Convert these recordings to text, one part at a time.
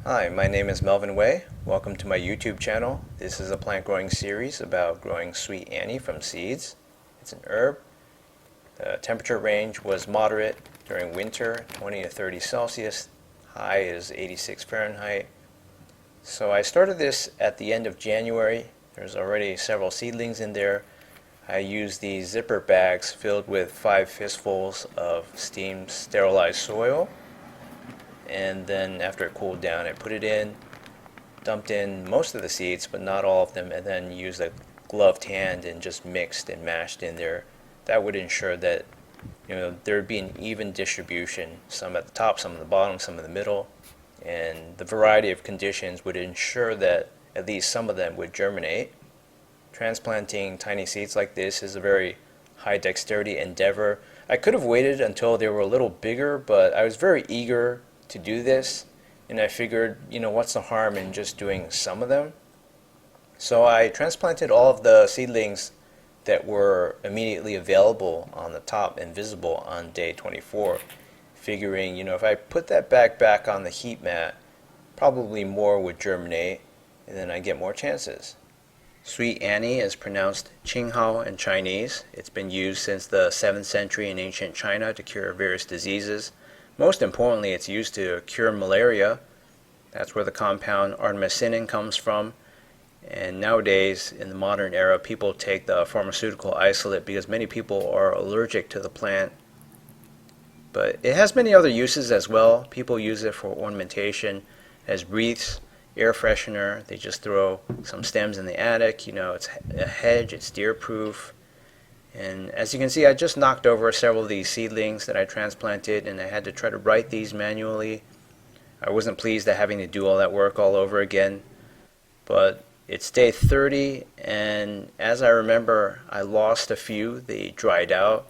Hi, my name is Melvin Way. Welcome to my YouTube channel. This is a plant growing series about growing sweet Annie from seeds. It's an herb. The temperature range was moderate during winter, 20 to 30 Celsius. High is 86 Fahrenheit. So I started this at the end of January. There's already several seedlings in there. I used these zipper bags filled with 5 fistfuls of steamed sterilized soil, and then after it cooled down I put it in, dumped in most of the seeds but not all of them, and then used a gloved hand and just mixed and mashed in there. That would ensure that there would be an even distribution, some at the top, some at the bottom, some in the middle, and the variety of conditions would ensure that at least some of them would germinate. Transplanting tiny seeds like this is a very high dexterity endeavor. I could have waited until they were a little bigger, but I was very eager to do this, and I figured, what's the harm in just doing some of them? So I transplanted all of the seedlings that were immediately available on the top and visible on day 24, figuring, if I put that bag back on the heat mat, probably more would germinate, and then I get more chances. Sweet Annie is pronounced Qinghao in Chinese. It's been used since the 7th century in ancient China to cure various diseases. Most importantly, it's used to cure malaria. That's where the compound artemisinin comes from. And nowadays, in the modern era, people take the pharmaceutical isolate because many people are allergic to the plant. But it has many other uses as well. People use it for ornamentation, as wreaths, air freshener. They just throw some stems in the attic. It's a hedge, it's deer proof. And as you can see, I just knocked over several of these seedlings that I transplanted, and I had to try to write these manually. I wasn't pleased at having to do all that work all over again. But it's day 30, and as I remember, I lost a few. They dried out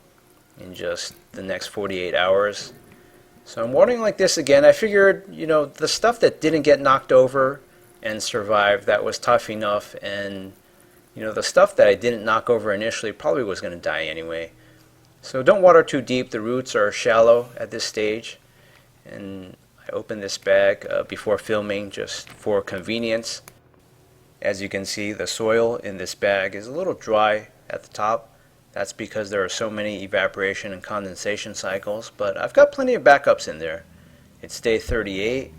in just the next 48 hours. So I'm watering like this again. I figured, the stuff that didn't get knocked over and survived, that was tough enough. And, the stuff that I didn't knock over initially probably was going to die anyway. So don't water too deep. The roots are shallow at this stage. And I opened this bag before filming just for convenience. As you can see, the soil in this bag is a little dry at the top. That's because there are so many evaporation and condensation cycles, but I've got plenty of backups in there. It's day 38,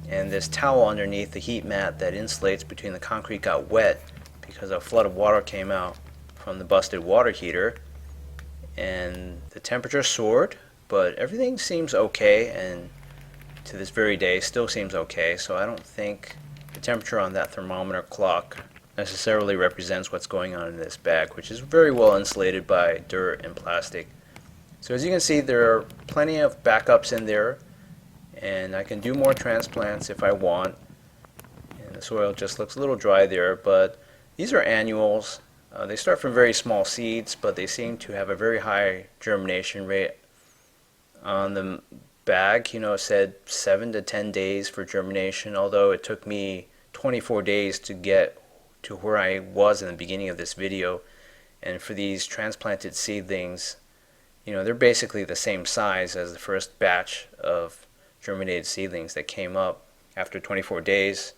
and this towel underneath the heat mat that insulates between the concrete got wet because a flood of water came out from the busted water heater, and the temperature soared, but everything seems okay, and to this very day still seems okay, so I don't think the temperature on that thermometer clock necessarily represents what's going on in this bag, which is very well insulated by dirt and plastic. So as you can see, there are plenty of backups in there, and I can do more transplants if I want. And the soil just looks a little dry there, but these are annuals. They start from very small seeds, but they seem to have a very high germination rate. On the bag, it said 7 to 10 days for germination, although it took me 24 days to get to where I was in the beginning of this video. And for these transplanted seedlings, they're basically the same size as the first batch of germinated seedlings that came up after 24 days.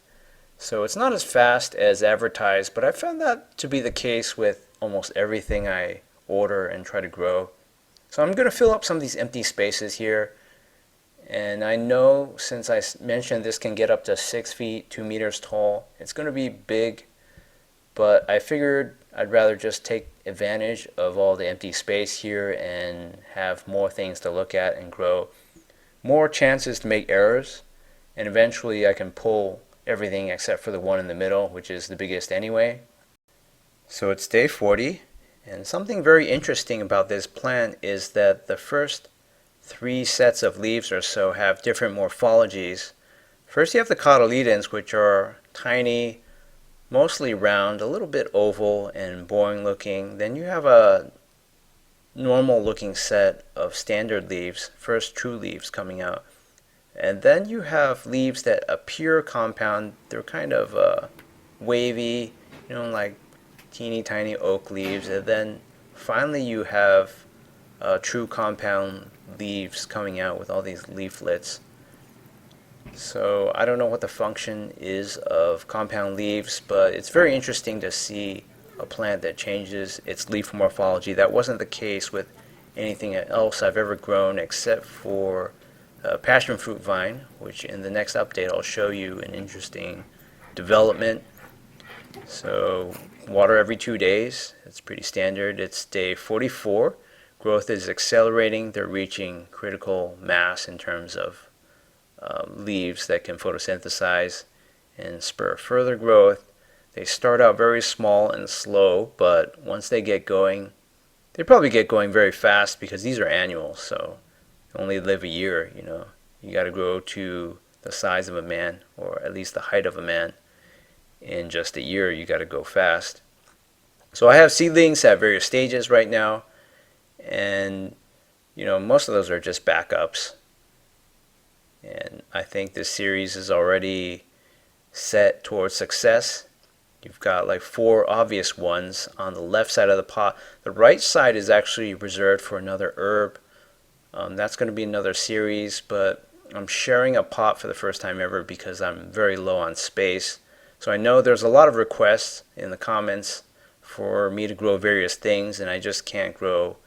So it's not as fast as advertised, but I found that to be the case with almost everything I order and try to grow. So I'm going to fill up some of these empty spaces here. And I know, since I mentioned this can get up to 6 feet, 2 meters tall, it's going to be big. But I figured I'd rather just take advantage of all the empty space here and have more things to look at and grow. More chances to make errors, and eventually I can pull everything except for the one in the middle, which is the biggest anyway. So it's day 40, and something very interesting about this plant is that the first 3 sets of leaves or so have different morphologies. First you have the cotyledons, which are tiny, mostly round, a little bit oval and boring looking. Then you have a normal looking set of standard leaves, first true leaves coming out. And then you have leaves that appear compound. They're kind of wavy, like teeny tiny oak leaves. And then finally you have true compound leaves coming out with all these leaflets. So I don't know what the function is of compound leaves, but it's very interesting to see a plant that changes its leaf morphology. That wasn't the case with anything else I've ever grown except for a passion fruit vine, which in the next update I'll show you an interesting development. So water every 2 days. It's pretty standard. It's day 44. Growth is accelerating. They're reaching critical mass in terms of leaves that can photosynthesize and spur further growth. They start out very small and slow, but once they get going, they probably get going very fast because these are annuals, so they only live a year, you know. You got to grow to the size of a man, or at least the height of a man. In just a year, you got to go fast. So I have seedlings at various stages right now, and you know, most of those are just backups. And I think this series is already set towards success. You've got like 4 obvious ones on the left side of the pot. The right side is actually reserved for another herb. That's going to be another series, but I'm sharing a pot for the first time ever because I'm very low on space. So I know there's a lot of requests in the comments for me to grow various things, and I just can't grow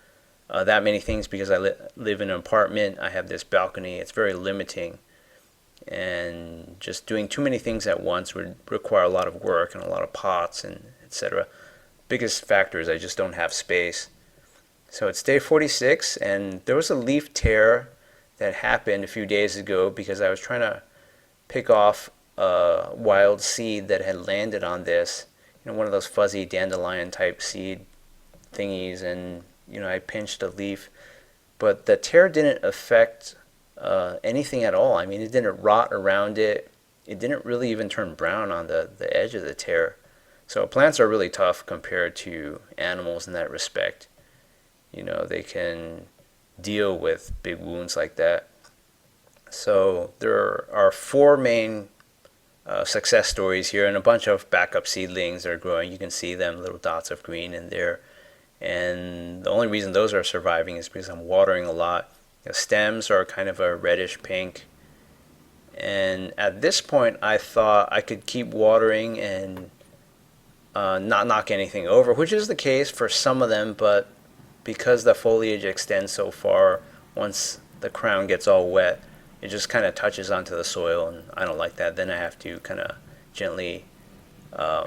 that many things because I live in an apartment. I have this balcony. It's very limiting, and just doing too many things at once would require a lot of work and a lot of pots and etc. Biggest factor is I just don't have space. So it's day 46, and there was a leaf tear that happened a few days ago because I was trying to pick off a wild seed that had landed on this, you know, one of those fuzzy dandelion type seed thingies, and you know, I pinched a leaf, but the tear didn't affect anything at all. I mean, it didn't rot around it. It didn't really even turn brown on the edge of the tear. So plants are really tough compared to animals in that respect. You know, they can deal with big wounds like that. So there are 4 main success stories here, and a bunch of backup seedlings are growing. You can see them, little dots of green in there. And the only reason those are surviving is because I'm watering a lot. The stems are kind of a reddish pink. And at this point, I thought I could keep watering and not knock anything over, which is the case for some of them, but because the foliage extends so far, once the crown gets all wet, it just kind of touches onto the soil, and I don't like that. Then I have to kind of gently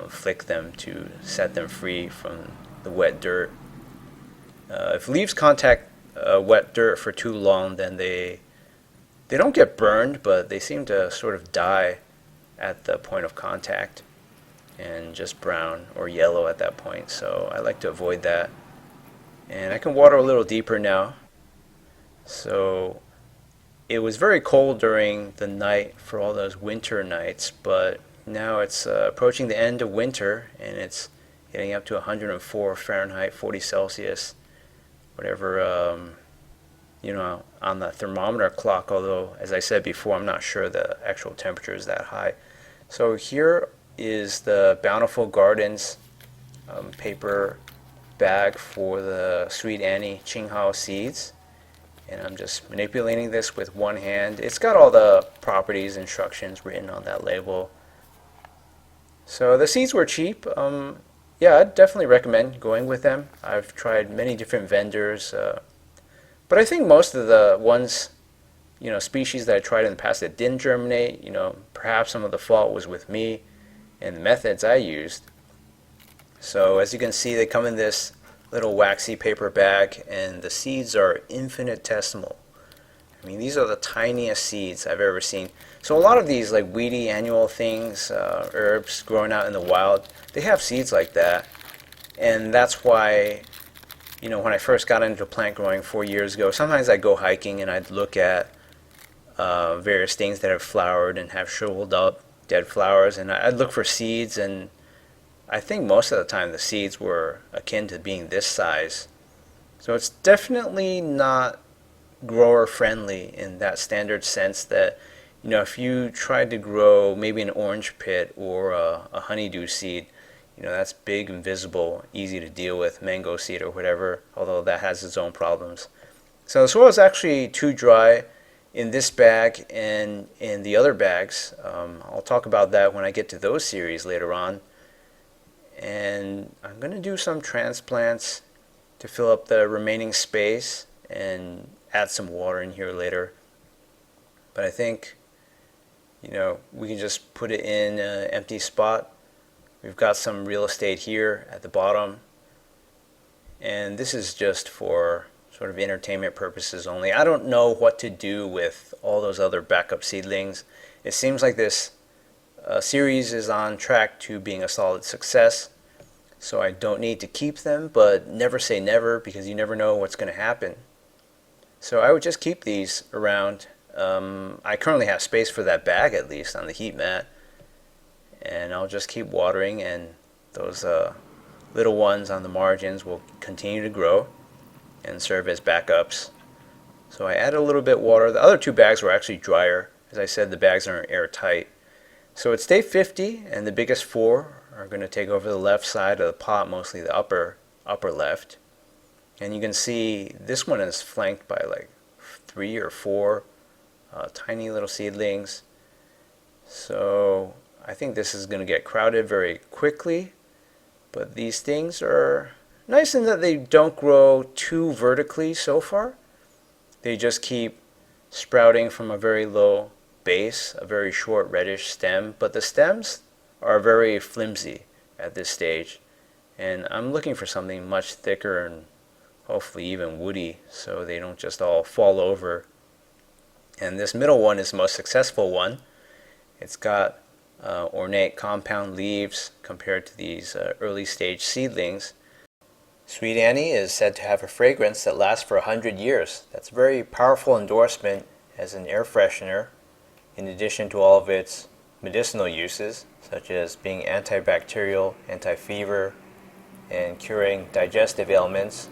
flick them to set them free from the wet dirt. If leaves contact wet dirt for too long, then they don't get burned, but they seem to sort of die at the point of contact and just brown or yellow at that point. So I like to avoid that. And I can water a little deeper now. So it was very cold during the night for all those winter nights, but now it's approaching the end of winter, and it's getting up to 104 Fahrenheit, 40 Celsius, whatever, you know, on the thermometer clock, although, as I said before, I'm not sure the actual temperature is that high. So here is the Bountiful Gardens paper bag for the Sweet Annie Qinghao seeds. And I'm just manipulating this with one hand. It's got all the properties instructions written on that label. So the seeds were cheap. Yeah, I'd definitely recommend going with them. I've tried many different vendors, but I think most of the ones, you know, species that I tried in the past that didn't germinate, you know, perhaps some of the fault was with me and the methods I used. So as you can see, they come in this little waxy paper bag, and the seeds are infinitesimal. I mean, these are the tiniest seeds I've ever seen. So a lot of these like weedy annual things, herbs growing out in the wild, they have seeds like that. And that's why, you know, when I first got into plant growing 4 years ago, sometimes I'd go hiking and I'd look at various things that have flowered and have shriveled up dead flowers, and I'd look for seeds, and I think most of the time the seeds were akin to being this size. So it's definitely not grower friendly in that standard sense that, you know, if you tried to grow maybe an orange pit or a honeydew seed, you know, that's big and visible, easy to deal with, mango seed or whatever, although that has its own problems. So the soil is actually too dry, in this bag and in the other bags. I'll talk about that when I get to those series later on. And I'm going to do some transplants to fill up the remaining space and add some water in here later. But I think, we can just put it in an empty spot. We've got some real estate here at the bottom. And this is just for sort of entertainment purposes only. I don't know what to do with all those other backup seedlings. It seems like this series is on track to being a solid success. So I don't need to keep them, but never say never, because you never know what's going to happen. So I would just keep these around. I currently have space for that bag, at least, on the heat mat. And I'll just keep watering, and those little ones on the margins will continue to grow and serve as backups. So I added a little bit of water. The other two bags were actually drier. As I said, the bags aren't airtight. So it's day 50, and the biggest four are going to take over the left side of the pot, mostly the upper left. And you can see this one is flanked by like 3 or 4 tiny little seedlings. So I think this is going to get crowded very quickly. But these things are nice in that they don't grow too vertically so far. They just keep sprouting from a very low base, a very short reddish stem. But the stems are very flimsy at this stage, and I'm looking for something much thicker and hopefully even woody, so they don't just all fall over. And this middle one is the most successful one. It's got ornate compound leaves compared to these early stage seedlings. Sweet Annie is said to have a fragrance that lasts for 100 years. That's a very powerful endorsement as an air freshener, in addition to all of its medicinal uses, such as being antibacterial, anti-fever, and curing digestive ailments,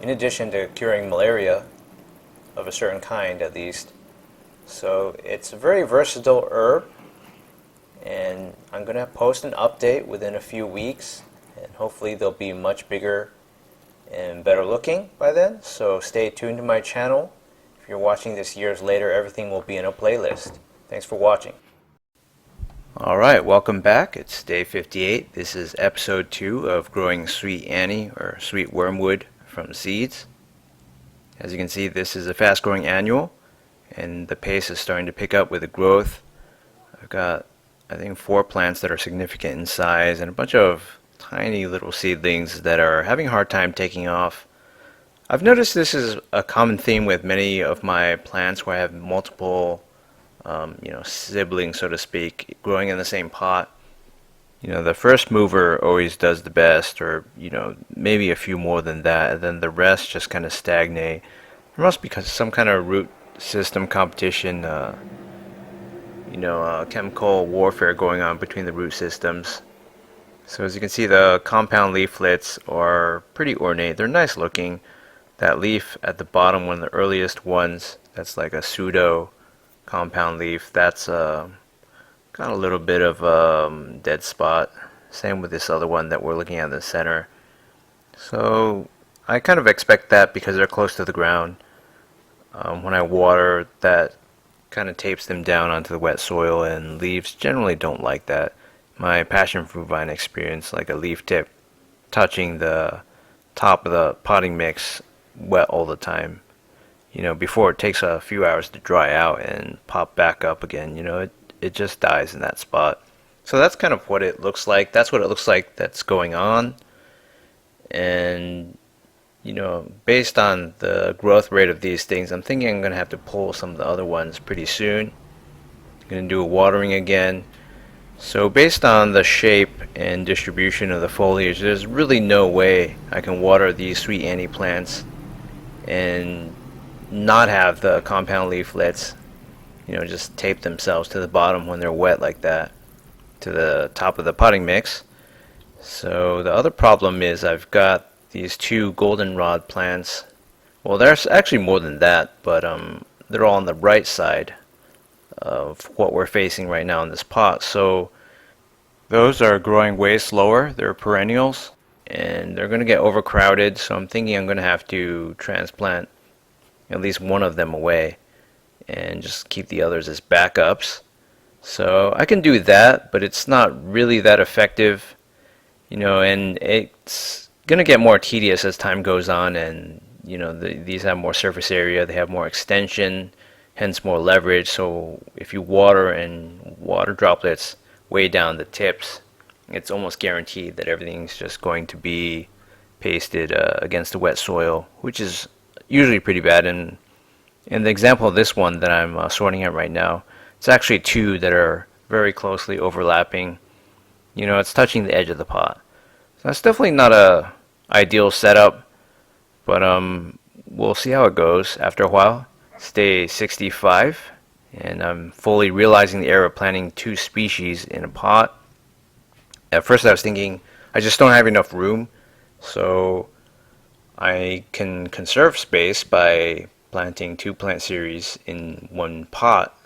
in addition to curing malaria of a certain kind at least. So it's a very versatile herb, and I'm going to post an update within a few weeks, and hopefully they'll be much bigger and better looking by then. So stay tuned to my channel. If you're watching this years later, everything will be in a playlist. Thanks for watching. Alright, welcome back. It's day 58. This is episode 2 of growing Sweet Annie, or Sweet Wormwood, from seeds. As you can see, this is a fast growing annual, and the pace is starting to pick up with the growth. I've got, I think, 4 plants that are significant in size, and a bunch of tiny little seedlings that are having a hard time taking off. I've noticed this is a common theme with many of my plants where I have multiple siblings, so to speak, growing in the same pot. The first mover always does the best, or maybe a few more than that, and then the rest just kind of stagnate. There must be some kind of root system competition, chemical warfare going on between the root systems. So as you can see, the compound leaflets are pretty ornate. They're nice looking. That leaf at the bottom, one of the earliest ones, that's like a pseudo compound leaf, that's got a little bit of dead spot. Same with this other one that we're looking at in the center. So I kind of expect that because they're close to the ground. When I water, that kind of tapes them down onto the wet soil, and leaves generally don't like that. My passion fruit vine experience, like a leaf tip touching the top of the potting mix wet all the time. Before it takes a few hours to dry out and pop back up again, it just dies in that spot. So that's kind of what it looks like. That's what it looks like that's going on. And, based on the growth rate of these things, I'm thinking I'm going to have to pull some of the other ones pretty soon. I'm going to do a watering again. So based on the shape and distribution of the foliage, there's really no way I can water these Sweet Annie plants and not have the compound leaflets just tape themselves to the bottom when they're wet like that to the top of the potting mix. So the other problem is I've got these 2 goldenrod plants. Well, there's actually more than that, but they're all on the right side of what we're facing right now in this pot. So those are growing way slower. They're perennials, and they're going to get overcrowded. So I'm thinking I'm going to have to transplant at least one of them away. and just keep the others as backups. So I can do that, but it's not really that effective, and it's going to get more tedious as time goes on, and these have more surface area, they have more extension, hence more leverage. So if you water and water droplets way down the tips, it's almost guaranteed that everything's just going to be pasted against the wet soil, which is usually pretty bad. And in the example of this one that I'm sorting out right now, it's actually two that are very closely overlapping. It's touching the edge of the pot. So that's definitely not a ideal setup, but we'll see how it goes after a while. It's day 65, and I'm fully realizing the error of planting two species in a pot. At first I was thinking I just don't have enough room, so I can conserve space by planting two plant series in one pot,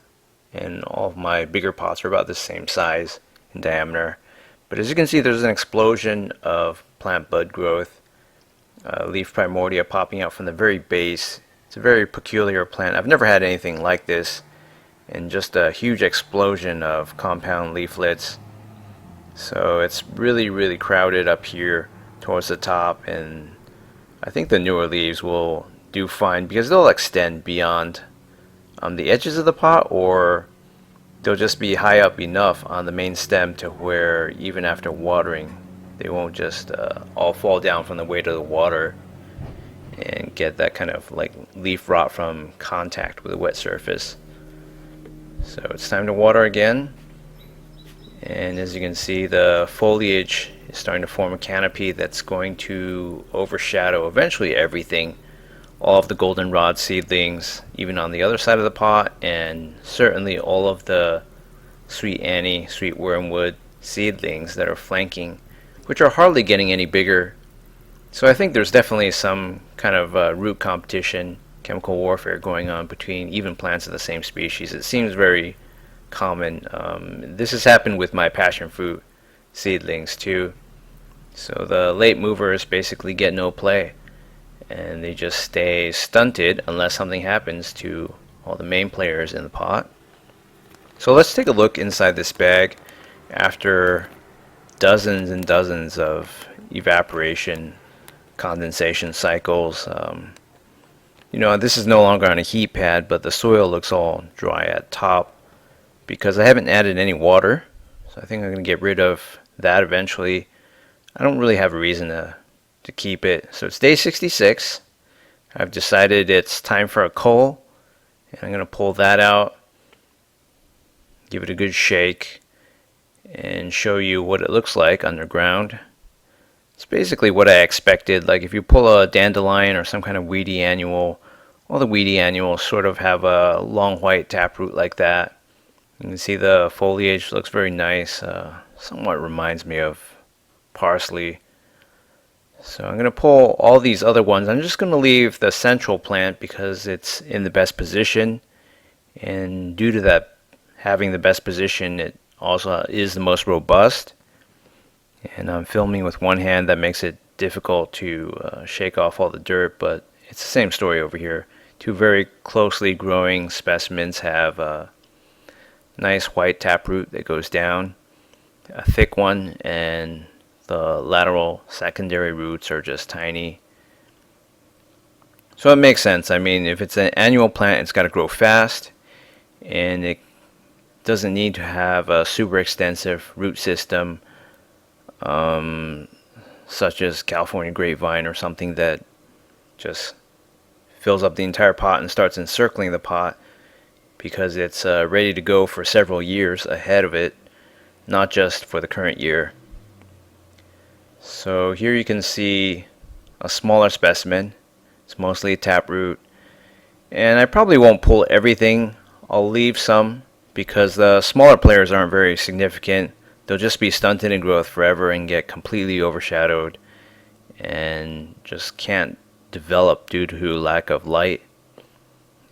and all of my bigger pots are about the same size in diameter. But as you can see, there's an explosion of plant bud growth, leaf primordia popping out from the very base. It's a very peculiar plant. I've never had anything like this, and just a huge explosion of compound leaflets. So it's really crowded up here towards the top, and I think the newer leaves will do fine because they'll extend beyond the edges of the pot, or they'll just be high up enough on the main stem to where even after watering they won't just all fall down from the weight of the water and get that kind of like leaf rot from contact with a wet surface. So it's time to water again, and as you can see, the foliage is starting to form a canopy that's going to overshadow eventually everything, all of the goldenrod seedlings, even on the other side of the pot, and certainly all of the sweet Annie, sweet wormwood seedlings that are flanking, which are hardly getting any bigger. So I think there's definitely some kind of root competition, chemical warfare going on between even plants of the same species. It seems very common. This has happened with my passion fruit seedlings too. So the late movers basically get no play, and they just stay stunted unless something happens to all the main players in the pot. So let's take a look inside this bag after dozens and dozens of evaporation, condensation cycles. This is no longer on a heat pad, but the soil looks all dry at top because I haven't added any water. So I think I'm going to get rid of that eventually. I don't really have a reason to keep it. So it's day 66. I've decided it's time for a cull, and I'm going to pull that out, give it a good shake, and show you what it looks like underground. It's basically what I expected. Like if you pull a dandelion or some kind of weedy annual, all the weedy annuals sort of have a long white taproot like that. You can see the foliage looks very nice. Somewhat reminds me of parsley. So I'm going to pull all these other ones. I'm just going to leave the central plant because it's in the best position, and due to that having the best position, it also is the most robust. And I'm filming with one hand. That makes it difficult to shake off all the dirt, but it's the same story over here. Two very closely growing specimens have a nice white taproot that goes down, a thick one, and the lateral secondary roots are just tiny. So it makes sense. I mean, if it's an annual plant, it's got to grow fast, and it doesn't need to have a super extensive root system, such as California grapevine or something that just fills up the entire pot and starts encircling the pot, because it's ready to go for several years ahead of it, not just for the current year. So here you can see a smaller specimen. It's mostly a taproot, and I probably won't pull everything. I'll leave some because the smaller players aren't very significant. They'll just be stunted in growth forever and get completely overshadowed and just can't develop due to lack of light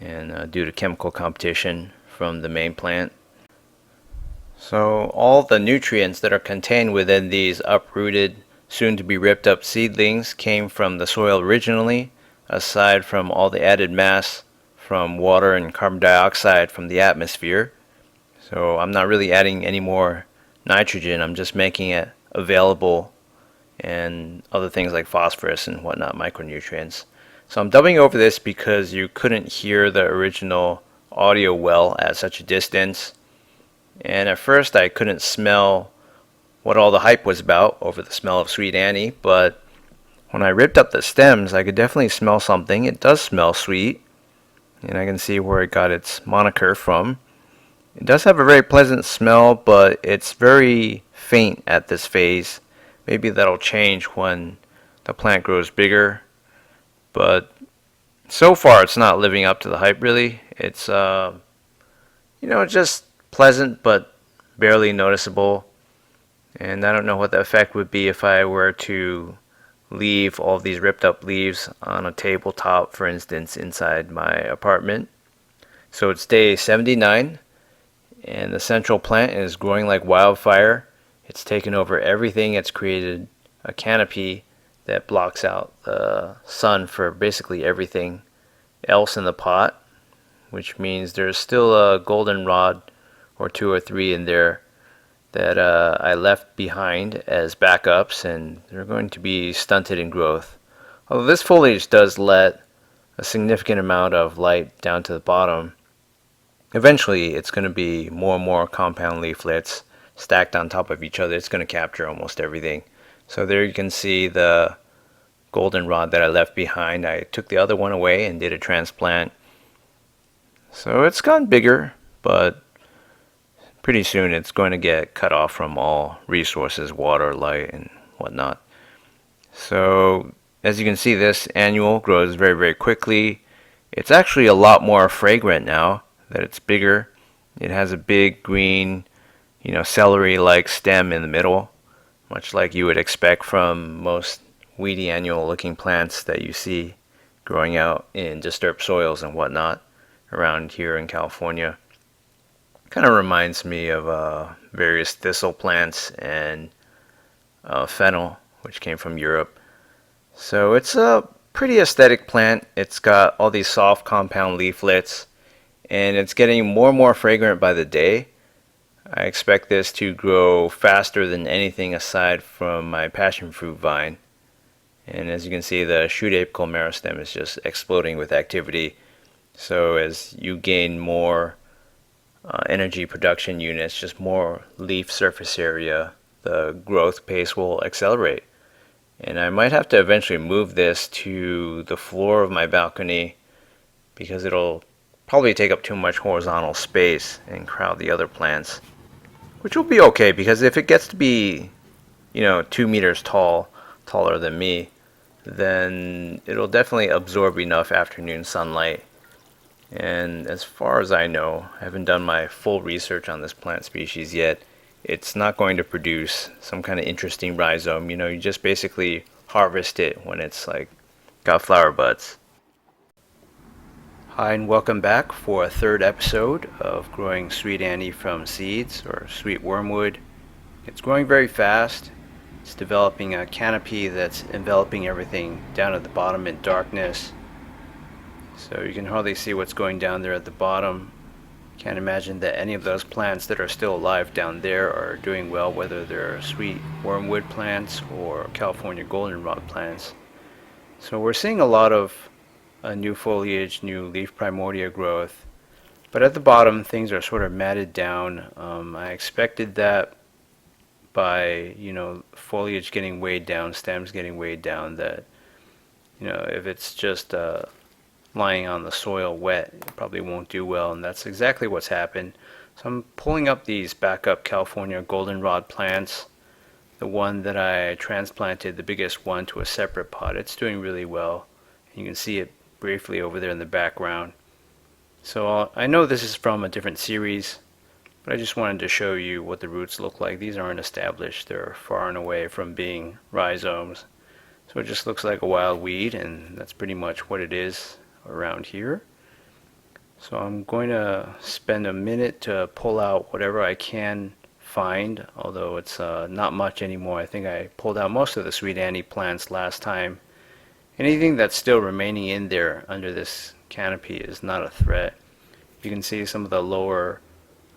and due to chemical competition from the main plant. So all the nutrients that are contained within these uprooted, soon to be ripped up seedlings came from the soil originally, aside from all the added mass from water and carbon dioxide from the atmosphere. So I'm not really adding any more nitrogen, I'm just making it available, and other things like phosphorus and whatnot, micronutrients. So I'm dubbing over this because you couldn't hear the original audio well at such a distance. And at first I couldn't smell what all the hype was about over the smell of Sweet Annie, but when I ripped up the stems, I could definitely smell something. It does smell sweet, and I can see where it got its moniker from. It does have a very pleasant smell, but it's very faint at this phase. Maybe that'll change when the plant grows bigger, but so far it's not living up to the hype really. It's just pleasant but barely noticeable. And I don't know what the effect would be if I were to leave all of these ripped up leaves on a tabletop, for instance, inside my apartment. So it's day 79, and the central plant is growing like wildfire. It's taken over everything. It's created a canopy that blocks out the sun for basically everything else in the pot, which means there's still a goldenrod or two or three in there that I left behind as backups, and they're going to be stunted in growth. Although this foliage does let a significant amount of light down to the bottom, eventually it's going to be more and more compound leaflets stacked on top of each other. It's going to capture almost everything. So there you can see the goldenrod that I left behind. I took the other one away and did a transplant. So it's gotten bigger, but pretty soon it's going to get cut off from all resources, water, light, and whatnot. So as you can see, this annual grows very, very quickly. It's actually a lot more fragrant now that it's bigger. It has a big green, celery-like stem in the middle, much like you would expect from most weedy annual looking plants that you see growing out in disturbed soils and whatnot around here in California. Kind of reminds me of various thistle plants and fennel, which came from Europe. So it's a pretty aesthetic plant. It's got all these soft compound leaflets, and it's getting more and more fragrant by the day. I expect this to grow faster than anything aside from my passion fruit vine. And as you can see, the shoot apical meristem is just exploding with activity. So as you gain more energy production units, just more leaf surface area, the growth pace will accelerate. And I might have to eventually move this to the floor of my balcony because it'll probably take up too much horizontal space and crowd the other plants, which will be okay because if it gets to be 2 meters tall, taller than me, then it'll definitely absorb enough afternoon sunlight. And as far as I know, I haven't done my full research on this plant species yet, it's not going to produce some kind of interesting rhizome. You just basically harvest it when it's got flower buds. Hi, and welcome back for a third episode of growing Sweet Annie from seeds, or sweet wormwood. It's growing very fast. It's developing a canopy that's enveloping everything down at the bottom in darkness. So you can hardly see what's going down there at the bottom. Can't imagine that any of those plants that are still alive down there are doing well, whether they're sweet wormwood plants or California goldenrod plants. So we're seeing a lot of new foliage, new leaf primordia growth. But at the bottom, things are sort of matted down. I expected that by, foliage getting weighed down, stems getting weighed down, that, if it's just lying on the soil wet, it probably won't do well, and that's exactly what's happened. So I'm pulling up these backup California goldenrod plants. The one that I transplanted, the biggest one, to a separate pot, it's doing really well. You can see it briefly over there in the background. So I know this is from a different series, but I just wanted to show you what the roots look like. These aren't established, they're far and away from being rhizomes. So it just looks like a wild weed, and that's pretty much what it is around here. So I'm going to spend a minute to pull out whatever I can find, although it's not much anymore. I think I pulled out most of the Sweet Annie plants last time, Anything that's still remaining in there under this canopy is not a threat. You can see some of the lower,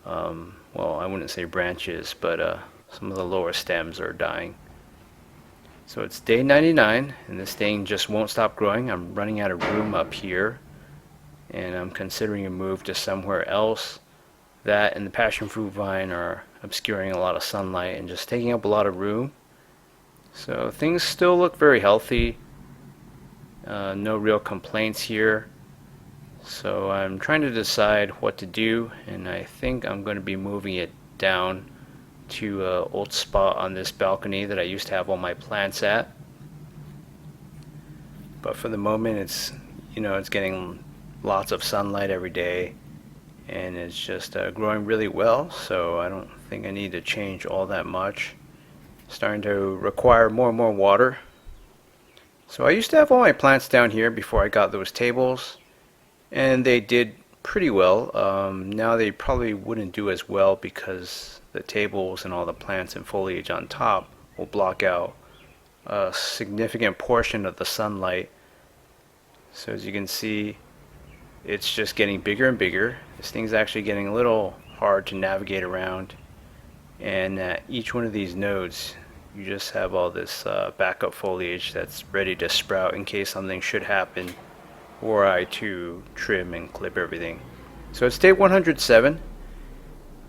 well, I wouldn't say branches, but some of the lower stems are dying. So it's day 99, and this thing just won't stop growing. I'm running out of room up here, and I'm considering a move to somewhere else. That and the passion fruit vine are obscuring a lot of sunlight and just taking up a lot of room. So things still look very healthy. No real complaints here. So I'm trying to decide what to do, and I think I'm going to be moving it down to an old spot on this balcony that I used to have all my plants at. But for the moment, it's getting lots of sunlight every day, and it's just growing really well. So I don't think I need to change all that much. Starting to require more and more water. So I used to have all my plants down here before I got those tables, and they did pretty well. Now they probably wouldn't do as well because the tables and all the plants and foliage on top will block out a significant portion of the sunlight. So as you can see, it's just getting bigger and bigger. This thing's actually getting a little hard to navigate around, and at each one of these nodes you just have all this backup foliage that's ready to sprout in case something should happen were I to trim and clip everything. So it's day 107.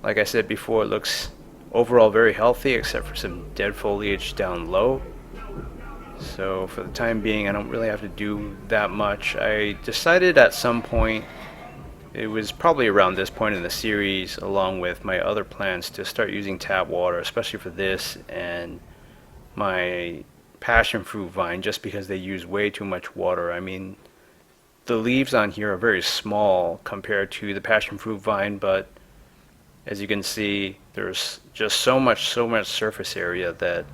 Like I said before, it looks overall very healthy except for some dead foliage down low. So for the time being, I don't really have to do that much. I decided at some point, it was probably around this point in the series, along with my other plans, to start using tap water, especially for this and my passion fruit vine, just because they use way too much water. I mean, the leaves on here are very small compared to the passion fruit vine, but as you can see, there's just so much surface area that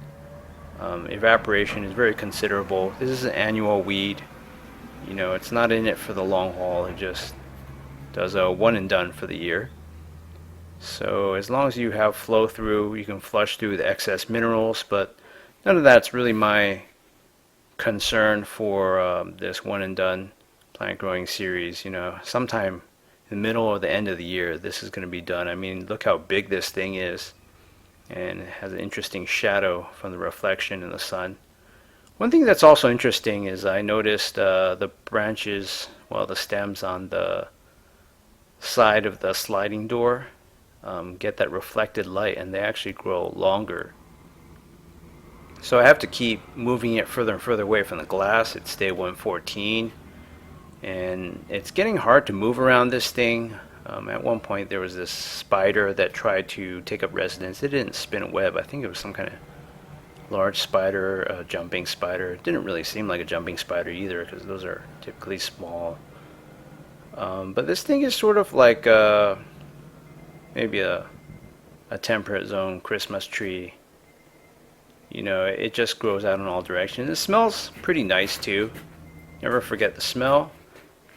evaporation is very considerable. This is an annual weed. It's not in it for the long haul. It just does a one and done for the year. So as long as you have flow through, you can flush through the excess minerals, but none of that's really my concern for this one and done plant growing series. Sometime in the middle or the end of the year, this is going to be done. I mean, look how big this thing is, and it has an interesting shadow from the reflection in the sun. One thing that's also interesting is I noticed the branches, well, the stems on the side of the sliding door get that reflected light, and they actually grow longer. So I have to keep moving it further and further away from the glass. It's day 114. And it's getting hard to move around this thing. At one point there was this spider that tried to take up residence. It didn't spin a web. I think it was some kind of large spider, a jumping spider. It didn't really seem like a jumping spider either, because those are typically small. But this thing is sort of like maybe a temperate zone Christmas tree. It just grows out in all directions. It smells pretty nice too. Never forget the smell.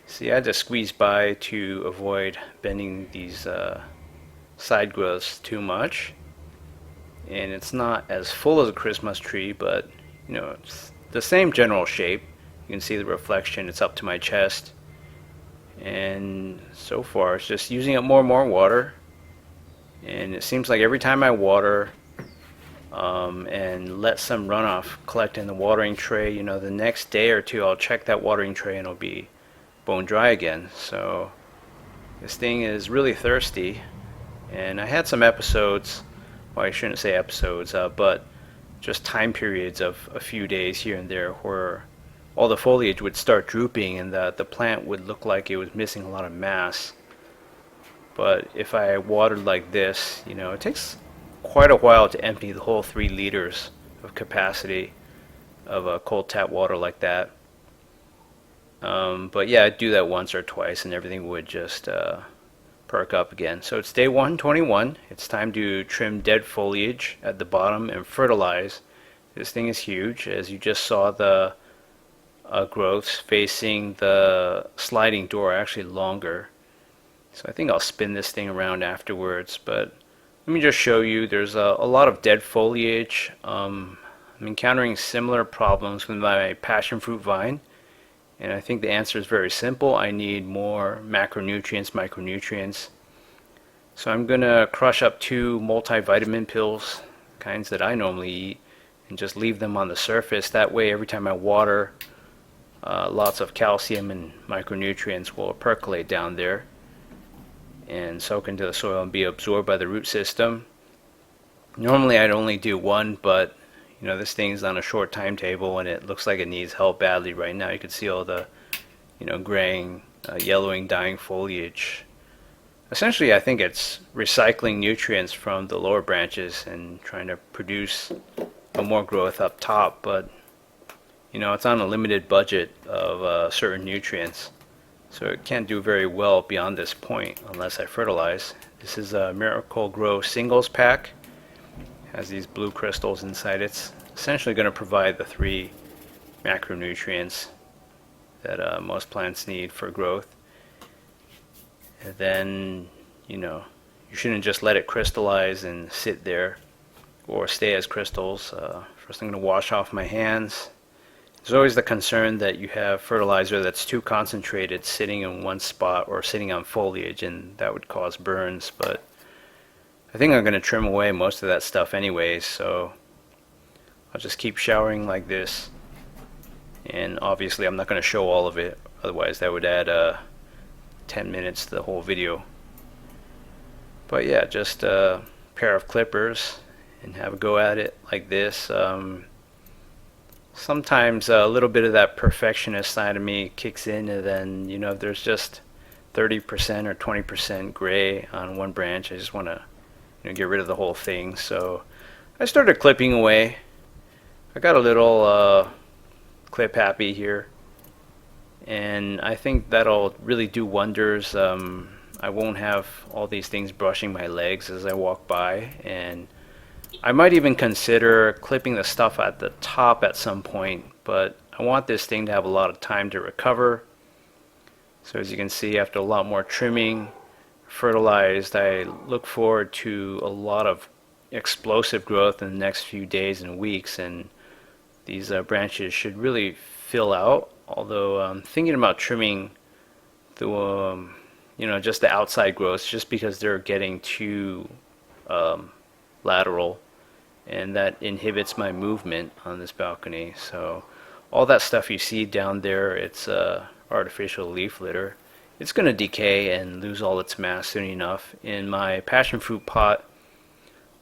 See, I had to squeeze by to avoid bending these side growths too much. And it's not as full as a Christmas tree, but it's the same general shape. You can see the reflection. It's up to my chest. And so far, it's just using up more and more water. And it seems like every time I water and let some runoff collect in the watering tray, the next day or two I'll check that watering tray and it'll be bone dry again. So this thing is really thirsty. And I had some episodes, well, I shouldn't say episodes, but just time periods of a few days here and there where all the foliage would start drooping and the plant would look like it was missing a lot of mass. But if I watered like this, it takes quite a while to empty the whole 3 liters of capacity of a cold tap water like that. But yeah, I'd do that once or twice and everything would just perk up again. So it's day 121. It's time to trim dead foliage at the bottom and fertilize. This thing is huge. As you just saw, the growths facing the sliding door are actually longer. So I think I'll spin this thing around afterwards, but let me just show you. There's a lot of dead foliage. I'm encountering similar problems with my passion fruit vine. And I think the answer is very simple. I need more macronutrients, micronutrients. So I'm going to crush up 2 multivitamin pills, kinds that I normally eat, and just leave them on the surface. That way every time I water, lots of calcium and micronutrients will percolate down there and soak into the soil and be absorbed by the root system. Normally I'd only do 1, but this thing's on a short timetable and it looks like it needs help badly right now. You can see all the graying, yellowing, dying foliage. Essentially, I think it's recycling nutrients from the lower branches and trying to produce more growth up top, but it's on a limited budget of certain nutrients, so it can't do very well beyond this point unless I fertilize. This is a Miracle Grow singles pack. It has these blue crystals inside. It's essentially going to provide the 3 macronutrients that most plants need for growth. And then, you shouldn't just let it crystallize and sit there or stay as crystals. First I'm going to wash off my hands. There's always the concern that you have fertilizer that's too concentrated sitting in one spot or sitting on foliage, and that would cause burns, but I think I'm going to trim away most of that stuff anyways, so I'll just keep showering like this. And obviously I'm not going to show all of it, otherwise that would add 10 minutes to the whole video. But yeah, just a pair of clippers and have a go at it like this. Sometimes a little bit of that perfectionist side of me kicks in, and then if there's just 30% or 20% gray on one branch, I just want to get rid of the whole thing. So I started clipping away. I got a little clip happy here, and I think that'll really do wonders. I won't have all these things brushing my legs as I walk by, and I might even consider clipping the stuff at the top at some point, but I want this thing to have a lot of time to recover. So as you can see, after a lot more trimming, fertilized, I look forward to a lot of explosive growth in the next few days and weeks, and these branches should really fill out. Although I'm thinking about trimming the just the outside growths, just because they're getting too lateral, and that inhibits my movement on this balcony. So all that stuff you see down there, it's artificial leaf litter. It's going to decay and lose all its mass soon enough. In my passion fruit pot,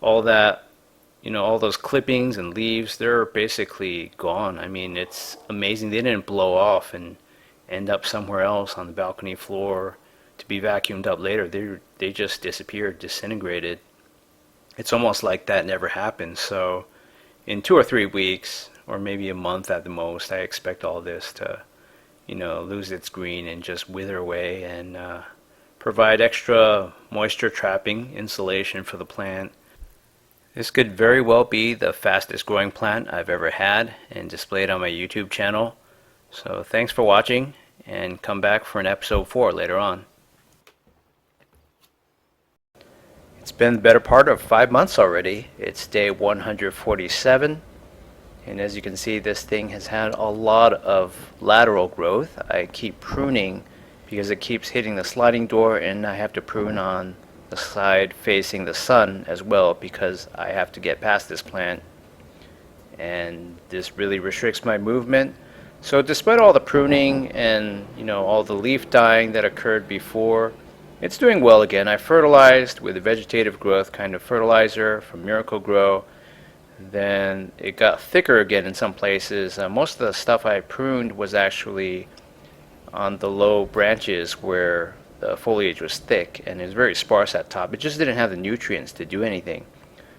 all that, all those clippings and leaves, they're basically gone. I mean, it's amazing. They didn't blow off and end up somewhere else on the balcony floor to be vacuumed up later. They just disappeared, disintegrated. It's almost like that never happened. So in 2 or 3 weeks, or maybe a month at the most, I expect all this to lose its green and just wither away, and provide extra moisture trapping insulation for the plant. This could very well be the fastest growing plant I've ever had and displayed on my YouTube channel. So thanks for watching, and come back for an episode 4 later on. It's been the better part of 5 months already. It's day 147. And as you can see, this thing has had a lot of lateral growth. I keep pruning because it keeps hitting the sliding door, and I have to prune on the side facing the sun as well because I have to get past this plant, and this really restricts my movement. So despite all the pruning and all the leaf dying that occurred before, it's doing well again. I fertilized with a vegetative growth kind of fertilizer from Miracle Grow. Then it got thicker again in some places. Most of the stuff I pruned was actually on the low branches where the foliage was thick and it was very sparse at top. It just didn't have the nutrients to do anything.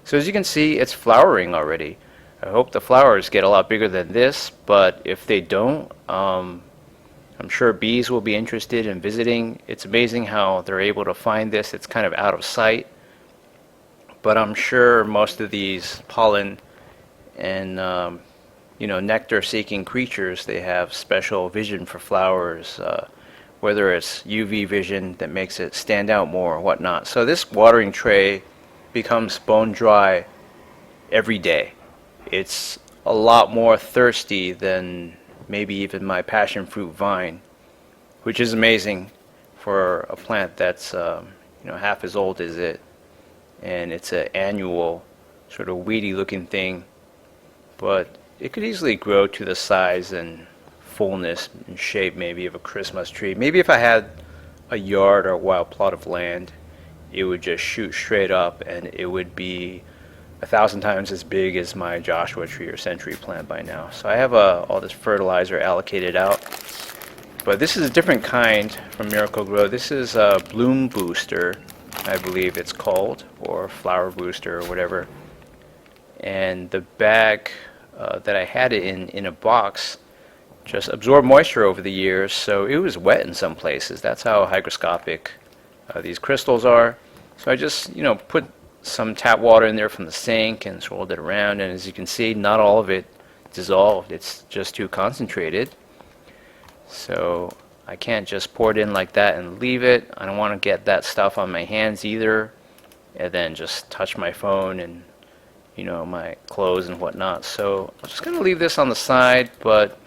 So as you can see, it's flowering already. I hope the flowers get a lot bigger than this, but if they don't, I'm sure bees will be interested in visiting. It's amazing how they're able to find this. It's kind of out of sight, but I'm sure most of these pollen and nectar-seeking creatures, they have special vision for flowers, whether it's UV vision that makes it stand out more or whatnot. So this watering tray becomes bone dry every day. It's a lot more thirsty than maybe even my passion fruit vine, which is amazing for a plant that's half as old as it, and it's an annual sort of weedy looking thing, but it could easily grow to the size and fullness and shape maybe of a Christmas tree. Maybe if I had a yard or a wild plot of land, it would just shoot straight up and it would be 1,000 times as big as my Joshua tree or century plant by now. So I have all this fertilizer allocated out. But this is a different kind from Miracle-Gro. This is a Bloom Booster, I believe it's called, or Flower Booster or whatever. And the bag that I had it in a box just absorbed moisture over the years, so it was wet in some places. That's how hygroscopic these crystals are. So I just, put some tap water in there from the sink and swirled it around, and as you can see, not all of it dissolved. It's just too concentrated. So I can't just pour it in like that and leave it. I don't want to get that stuff on my hands either, and then just touch my phone and my clothes and whatnot. So I'm just going to leave this on the side, but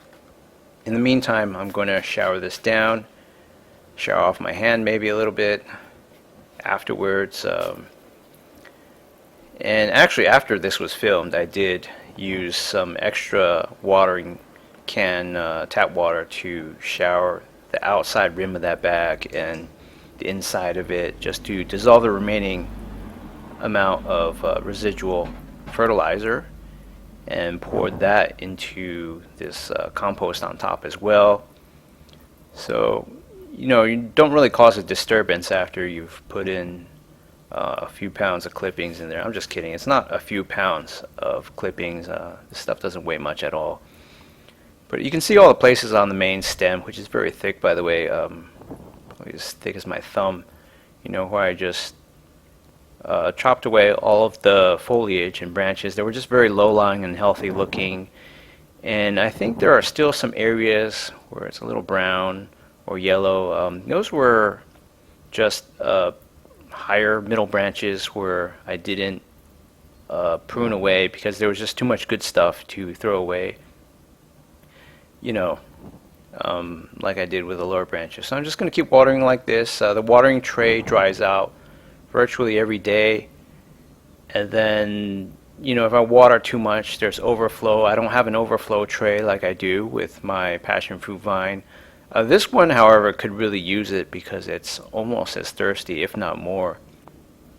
in the meantime, I'm going to shower this down, shower off my hand maybe a little bit afterwards. And actually, after this was filmed, I did use some extra watering can tap water to shower the outside rim of that bag and the inside of it, just to dissolve the remaining amount of residual fertilizer, and poured that into this compost on top as well. So you don't really cause a disturbance after you've put in a few pounds of clippings in there. I'm just kidding. It's not a few pounds of clippings. This stuff doesn't weigh much at all. But you can see all the places on the main stem, which is very thick, by the way, as thick as my thumb, where I just chopped away all of the foliage and branches. They were just very low-lying and healthy looking. And I think there are still some areas where it's a little brown or yellow. Those were just higher middle branches where I didn't prune away because there was just too much good stuff to throw away, like I did with the lower branches. So I'm just going to keep watering like this. The watering tray dries out virtually every day, and then if I water too much, there's overflow. I don't have an overflow tray like I do with my passion fruit vine. This one, however, could really use it because it's almost as thirsty, if not more.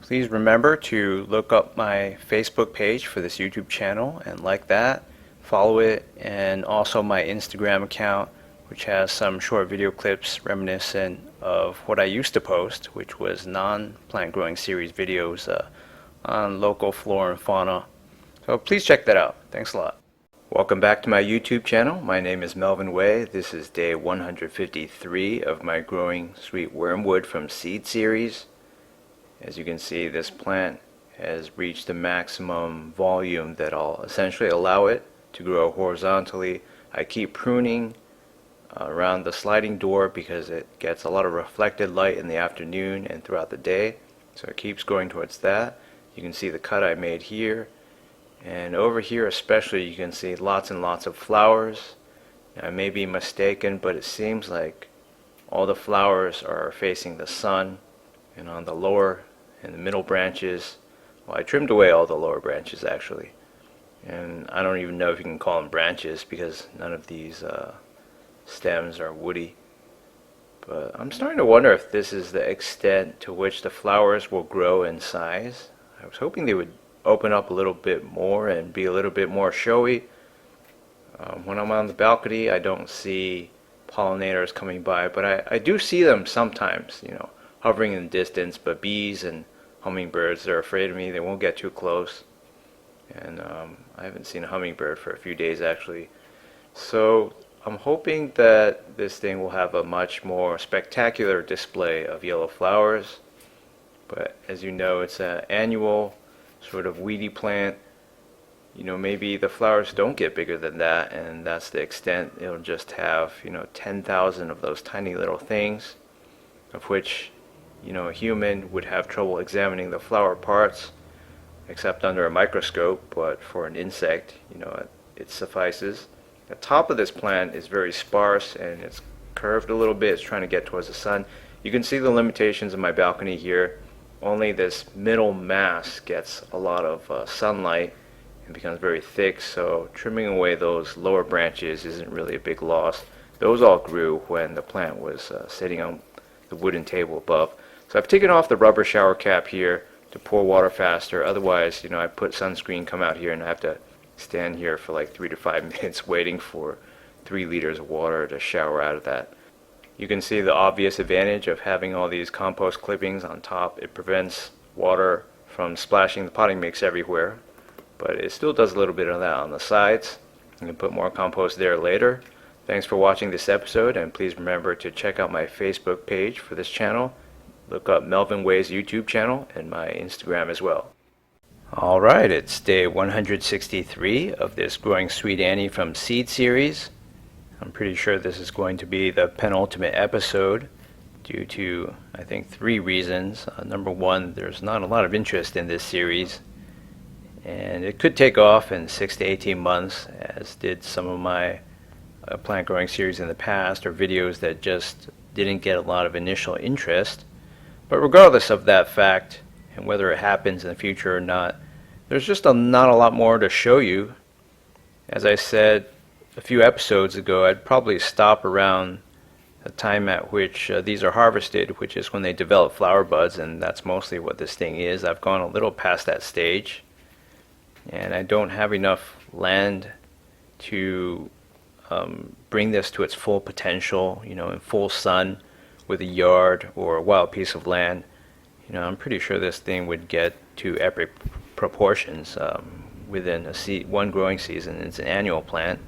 Please remember to look up my Facebook page for this YouTube channel and like that, follow it, and also my Instagram account, which has some short video clips reminiscent of what I used to post, which was non-plant growing series videos on local flora and fauna. So please check that out. Thanks a lot. Welcome back to my YouTube channel. My name is Melvin Way. This is day 153 of my Growing Sweet Wormwood from Seed series. As you can see, this plant has reached the maximum volume that I'll essentially allow it to grow horizontally. I keep pruning around the sliding door because it gets a lot of reflected light in the afternoon and throughout the day, so it keeps going towards that. You can see the cut I made here, and over here especially you can see lots and lots of flowers. I may be mistaken, but it seems like all the flowers are facing the sun, and on the lower and the middle branches, well, I trimmed away all the lower branches actually, and I don't even know if you can call them branches because none of these stems are woody. But I'm starting to wonder if this is the extent to which the flowers will grow in size. I was hoping they would open up a little bit more and be a little bit more showy. When I'm on the balcony, I don't see pollinators coming by, but I do see them sometimes, hovering in the distance. But bees and hummingbirds, they're afraid of me. They won't get too close. And I haven't seen a hummingbird for a few days actually. So I'm hoping that this thing will have a much more spectacular display of yellow flowers. But as you know, it's an annual sort of weedy plant. Maybe the flowers don't get bigger than that, and that's the extent. It'll just have 10,000 of those tiny little things, of which a human would have trouble examining the flower parts except under a microscope, but for an insect it suffices. The top of this plant is very sparse and it's curved a little bit. It's trying to get towards the sun. You can see the limitations of my balcony here. Only this middle mass gets a lot of sunlight and becomes very thick, so trimming away those lower branches isn't really a big loss. Those all grew when the plant was sitting on the wooden table above. So I've taken off the rubber shower cap here to pour water faster. Otherwise, I put sunscreen, come out here, and I have to stand here for like 3 to 5 minutes waiting for 3 liters of water to shower out of that. You can see the obvious advantage of having all these compost clippings on top. It prevents water from splashing the potting mix everywhere, but it still does a little bit of that on the sides. You can put more compost there later. Thanks for watching this episode, and please remember to check out my Facebook page for this channel. Look up Melvin Way's YouTube channel and my Instagram as well. Alright, it's day 163 of this Growing Sweet Annie from Seed series. I'm pretty sure this is going to be the penultimate episode due to, I think, 3 reasons. Number 1, there's not a lot of interest in this series, and it could take off in 6 to 18 months, as did some of my plant growing series in the past, or videos that just didn't get a lot of initial interest. But regardless of that fact, and whether it happens in the future or not, there's just not a lot more to show you. As I said a few episodes ago, I'd probably stop around the time at which these are harvested, which is when they develop flower buds, and that's mostly what this thing is. I've gone a little past that stage, and I don't have enough land to bring this to its full potential, in full sun with a yard or a wild piece of land. I'm pretty sure this thing would get to epic proportions within one growing season. It's an annual plant,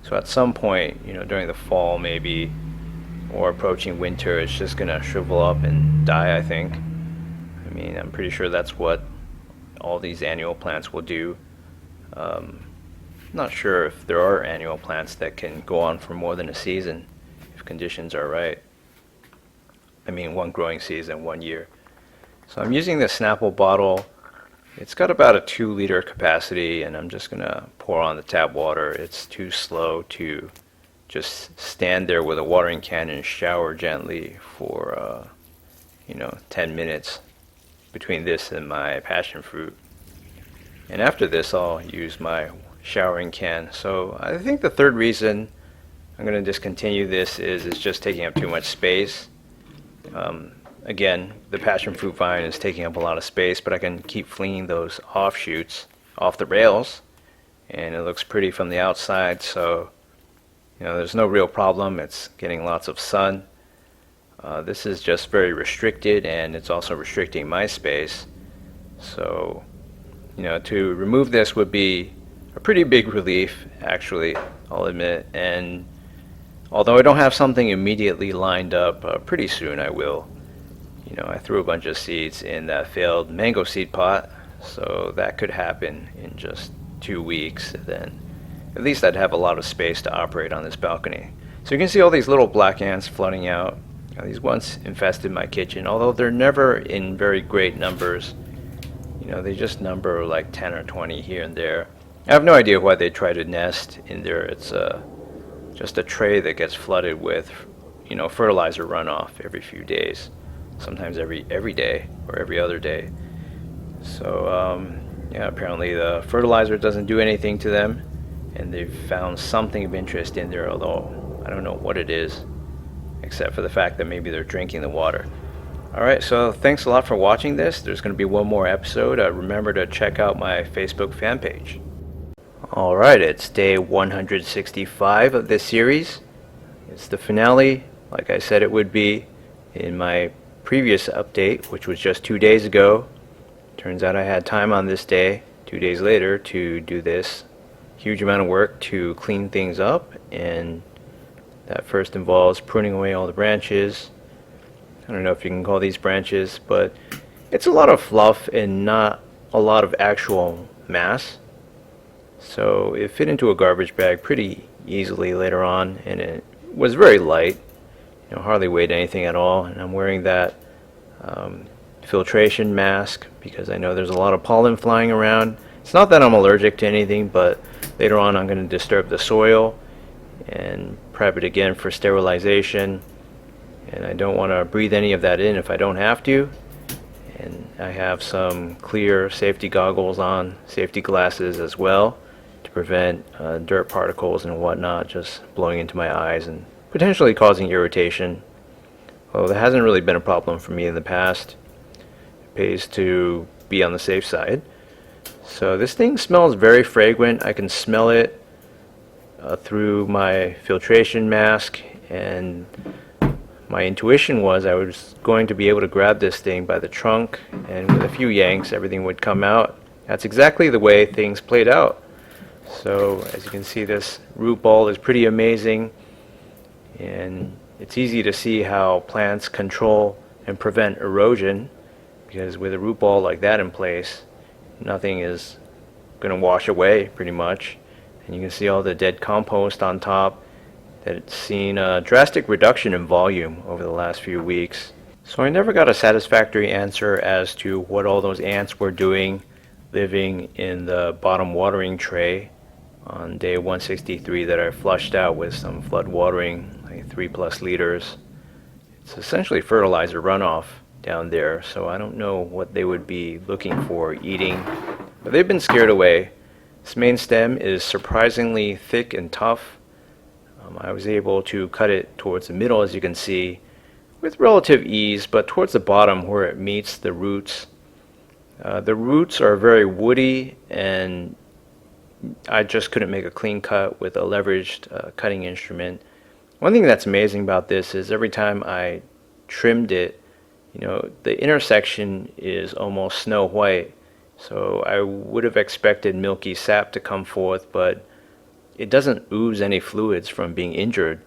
so at some point, during the fall maybe, or approaching winter, it's just gonna shrivel up and die, I think. I'm pretty sure that's what all these annual plants will do. Not sure if there are annual plants that can go on for more than a season if conditions are right. One growing season, 1 year. So I'm using the Snapple bottle. It's got about a 2-liter capacity, and I'm just gonna pour on the tap water. It's too slow to just stand there with a watering can and shower gently for 10 minutes between this and my passion fruit. And after this, I'll use my showering can. So I think the third reason I'm going to discontinue this is it's just taking up too much space. Again, the passion fruit vine is taking up a lot of space, but I can keep flinging those offshoots off the rails, and it looks pretty from the outside, so there's no real problem. It's getting lots of sun. This is just very restricted, and it's also restricting my space. So to remove this would be a pretty big relief, actually, I'll admit. And although I don't have something immediately lined up, pretty soon I will. I threw a bunch of seeds in that failed mango seed pot, so that could happen in just 2 weeks. Then at least I'd have a lot of space to operate on this balcony. So you can see all these little black ants flooding out. These once infested my kitchen, although they're never in very great numbers. They just number like 10 or 20 here and there. I have no idea why they try to nest in there. It's just a tray that gets flooded with, fertilizer runoff every few days, sometimes every day or every other day. So apparently the fertilizer doesn't do anything to them, and they've found something of interest in there, although I don't know what it is, except for the fact that maybe they're drinking the water. Alright, so thanks a lot for watching this. There's going to be one more episode. Remember to check out my Facebook fan page. Alright, it's day 165 of this series. It's the finale, like I said it would be in my previous update, which was just 2 days ago. Turns out I had time on this day, 2 days later, to do this huge amount of work to clean things up, and that first involves pruning away all the branches. I don't know if you can call these branches, but it's a lot of fluff and not a lot of actual mass. So it fit into a garbage bag pretty easily later on, and it was very light, hardly weighed anything at all. And I'm wearing that filtration mask because I know there's a lot of pollen flying around. It's not that I'm allergic to anything, but later on I'm going to disturb the soil, and prep it again for sterilization. And I don't want to breathe any of that in if I don't have to. And I have some clear safety goggles on, safety glasses as well, to prevent dirt particles and whatnot just blowing into my eyes and potentially causing irritation. Well, that hasn't really been a problem for me in the past. It pays to be on the safe side. So this thing smells very fragrant. I can smell it through my filtration mask, and my intuition was I was going to be able to grab this thing by the trunk, and with a few yanks everything would come out. That's exactly the way things played out. So as you can see, this root ball is pretty amazing, and it's easy to see how plants control and prevent erosion, because with a root ball like that in place, nothing is going to wash away pretty much. And you can see all the dead compost on top, that it's seen a drastic reduction in volume over the last few weeks. So I never got a satisfactory answer as to what all those ants were doing living in the bottom watering tray on day 163 that I flushed out with some flood watering, like 3+ liters. It's essentially fertilizer runoff down there, so I don't know what they would be looking for eating, but they've been scared away. This main stem is surprisingly thick and tough. I was able to cut it towards the middle, as you can see, with relative ease, but towards the bottom where it meets the roots are very woody, and I just couldn't make a clean cut with a leveraged cutting instrument. One thing that's amazing about this is every time I trimmed it, the intersection is almost snow white. So I would have expected milky sap to come forth, but it doesn't ooze any fluids from being injured,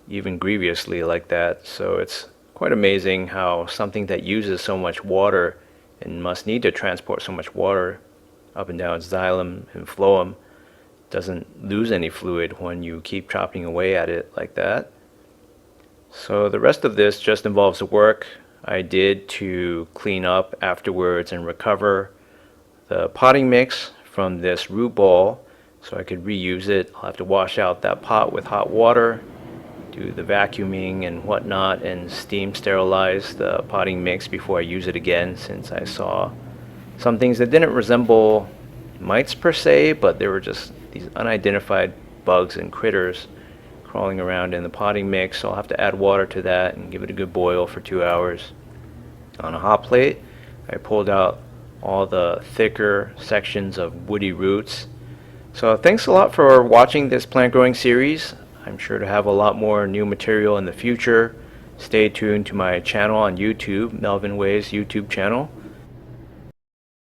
even grievously like that. So it's quite amazing how something that uses so much water and must need to transport so much water up and down its xylem and phloem doesn't lose any fluid when you keep chopping away at it like that. So the rest of this just involves the work I did to clean up afterwards and recover the potting mix from this root ball so I could reuse it. I'll have to wash out that pot with hot water, do the vacuuming and whatnot, and steam sterilize the potting mix before I use it again, since I saw some things that didn't resemble mites per se, but there were just these unidentified bugs and critters crawling around in the potting mix. So I'll have to add water to that and give it a good boil for 2 hours. On a hot plate, I pulled out all the thicker sections of woody roots. So thanks a lot for watching this plant growing series. I'm sure to have a lot more new material in the future. Stay tuned to my channel on YouTube, Melvin Way's YouTube channel.